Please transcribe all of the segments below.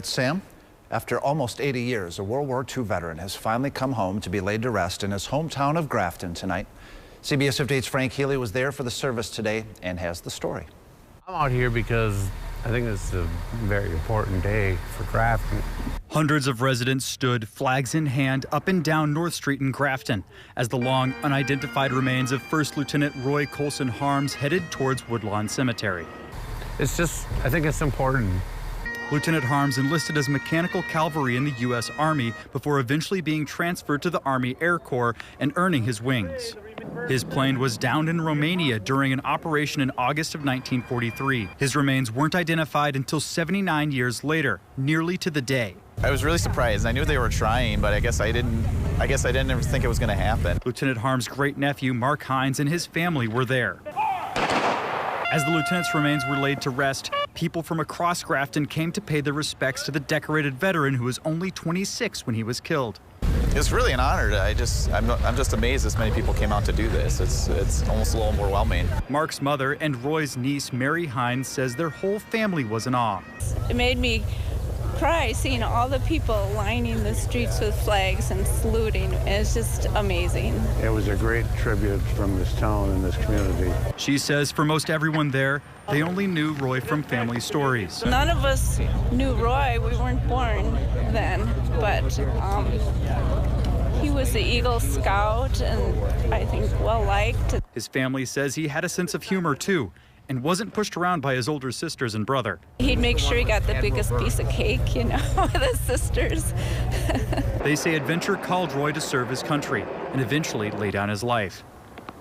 Sam, after almost 80 years, a World War II veteran has finally come home to be laid to rest in his hometown of Grafton tonight. CBS 58's Frank Healy was there for the service today and has the story. I'm out here because I think this is a very important day for Grafton. Hundreds of residents stood, flags in hand, up and down North Street in Grafton as the long unidentified remains of First Lieutenant Roy Colson Harms headed towards Woodlawn Cemetery. I think it's important. Lieutenant Harms enlisted as mechanical cavalry in the U.S. Army before eventually being transferred to the Army Air Corps and earning his wings. His plane was downed in Romania during an operation in August of 1943. His remains weren't identified until 79 years later, nearly to the day. I was really surprised. I knew they were trying, but I guess I didn't ever think it was going to happen. Lieutenant Harms' great-nephew, Mark Hines, and his family were there. As the lieutenant's remains were laid to rest, people from across Grafton came to pay their respects to the decorated veteran who was only 26 when he was killed. It's really an honor. I'm just amazed this many people came out to do this. It's almost a little overwhelming. Mark's mother and Roy's niece, Mary Hines, says their whole family was in awe. It made me cry seeing all the people lining the streets with flags and saluting. It's just amazing. It was a great tribute from this town and this community. She says for most everyone there, they only knew Roy from family stories. None of us knew Roy. We weren't born then, but he was the Eagle Scout and I think well-liked. His family says he had a sense of humor too and wasn't pushed around by his older sisters and brother. He'd make sure he got the biggest piece of cake, you know, with his sisters. They say adventure called Roy to serve his country and eventually lay down his life.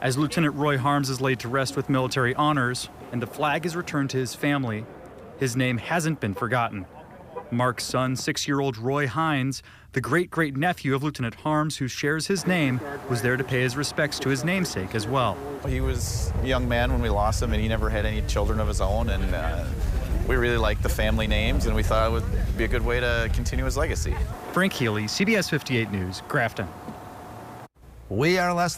As Lieutenant Roy Harms is laid to rest with military honors and the flag is returned to his family, his name hasn't been forgotten. Mark's son, 6-year-old Roy Hines, the great-great-nephew of Lieutenant Harms, who shares his name, was there to pay his respects to his namesake as well. He was a young man when we lost him, and he never had any children of his own, and we really liked the family names, and we thought it would be a good way to continue his legacy. Frank Healy, CBS 58 News, Grafton. We are less